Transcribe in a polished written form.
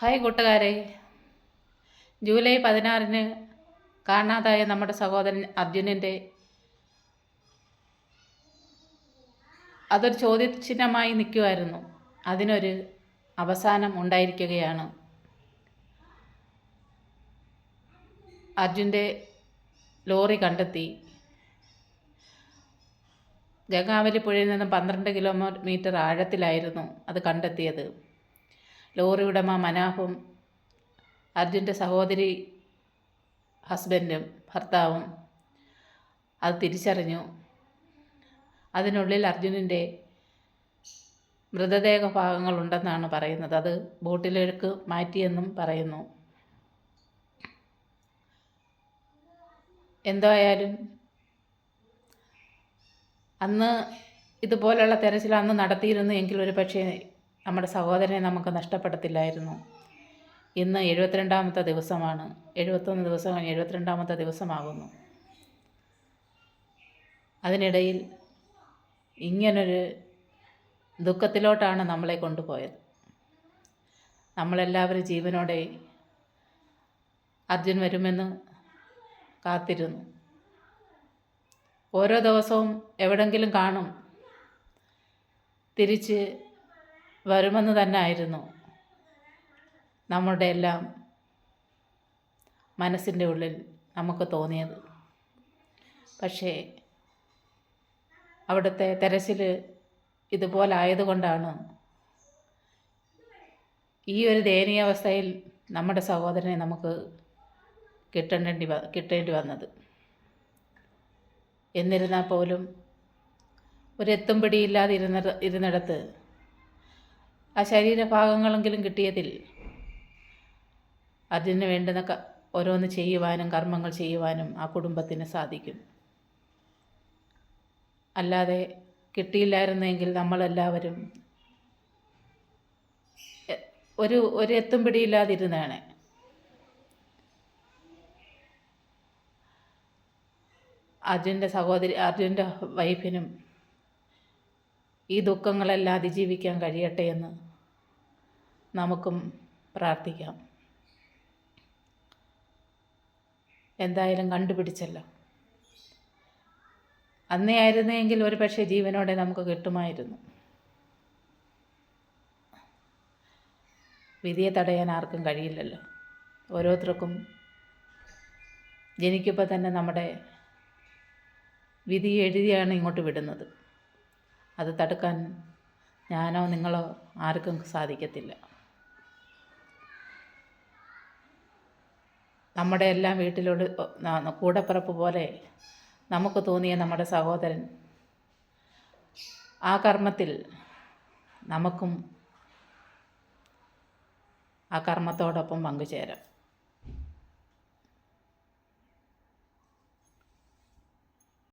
Hi കൂട്ടുകാരെ, July 16 കാണാതായ നമ്മുടെ സഹോദരൻ അർജുനൻ്റെ അതൊരു ചോദ്യചിഹ്നമായി നിൽക്കുമായിരുന്നു. അതിനൊരു അവസാനം ഉണ്ടായിരിക്കുകയാണ്. അർജുൻ്റെ ലോറി കണ്ടെത്തി. ഗംഗാവലി പുഴയിൽ നിന്നും 12 കിലോമീറ്റർ ആഴത്തിലായിരുന്നു അത് കണ്ടെത്തിയത്. ലോറി ഉടമ മനാഫും അർജുൻ്റെ സഹോദരി ഭർത്താവും അത് തിരിച്ചറിഞ്ഞു. അതിനുള്ളിൽ അർജുനൻ്റെ മൃതദേഹ ഭാഗങ്ങളുണ്ടെന്നാണ് പറയുന്നത്. അത് ബോട്ടിലേക്ക് മാറ്റിയെന്നും പറയുന്നു. എന്തായാലും അന്ന് ഇതുപോലുള്ള തെരച്ചിൽ അന്ന് നടത്തിയിരുന്നു എങ്കിൽ ഒരു പക്ഷേ നമ്മുടെ സഹോദരനെ നമുക്ക് നഷ്ടപ്പെടത്തില്ലായിരുന്നു. ഇന്ന് 72ാമത്തെ ദിവസമാണ്. 71 ദിവസം കഴിഞ്ഞ് 72ാമത്തെ ദിവസമാകുന്നു. അതിനിടയിൽ ഇങ്ങനൊരു ദുഃഖത്തിലോട്ടാണ് നമ്മളെ കൊണ്ടുപോയത്. നമ്മളെല്ലാവരും ജീവനോടെ അർജുൻ വരുമെന്ന് കാത്തിരുന്നു. ഓരോ ദിവസവും എവിടെങ്കിലും കാണും, തിരിച്ച് വരുമെന്ന് തന്നെ ആയിരുന്നു നമ്മുടെ എല്ലാം മനസ്സിൻ്റെ ഉള്ളിൽ നമുക്ക് തോന്നിയത്. പക്ഷേ അവിടുത്തെ തെരച്ചിൽ ഇതുപോലായതുകൊണ്ടാണ് ഈ ഒരു ദയനീയാവസ്ഥയിൽ നമ്മുടെ സഹോദരനെ നമുക്ക് കിട്ടേണ്ടി വന്നത്. എന്നിരുന്നാൽ പോലും ഒരെത്തും പിടിയില്ലാതെ ഇരുന്നിടത്ത് ആ ശരീരഭാഗങ്ങളെങ്കിലും കിട്ടിയതിൽ അതിന് വേണ്ടുന്ന ഓരോന്ന് ചെയ്യുവാനും കർമ്മങ്ങൾ ചെയ്യുവാനും ആ കുടുംബത്തിന് സാധിക്കും. അല്ലാതെ കിട്ടിയില്ലായിരുന്നെങ്കിൽ നമ്മളെല്ലാവരും ഒരു എത്തും പിടിയില്ലാതിരുന്നേനെ. അർജുൻ്റെ വൈഫിനും ഈ ദുഃഖങ്ങളെല്ലാം അതിജീവിക്കാൻ കഴിയട്ടെ എന്ന് നമുക്കും പ്രാർത്ഥിക്കാം. എന്തായാലും കണ്ടുപിടിച്ചല്ലോ. അന്നേ ആയിരുന്നെങ്കിൽ ഒരു പക്ഷേ ജീവനോടെ നമുക്ക് കിട്ടുമായിരുന്നു. വിധിയെ തടയാൻ ആർക്കും കഴിയില്ലല്ലോ. ഓരോരുത്തർക്കും ജനിക്കുമ്പോൾ തന്നെ നമ്മുടെ വിധി എഴുതിയാണ് ഇങ്ങോട്ട് വിടുന്നത്. അത് തടുക്കാൻ ഞാനോ നിങ്ങളോ ആർക്കും സാധിക്കത്തില്ല. നമ്മുടെ എല്ലാം വീട്ടിലോട് കൂടപ്പിറപ്പ് പോലെ നമുക്ക് തോന്നിയ നമ്മുടെ സഹോദരൻ ആ കർമ്മത്തിൽ നമുക്കും ആ കർമ്മത്തോടൊപ്പം പങ്കുചേരാം.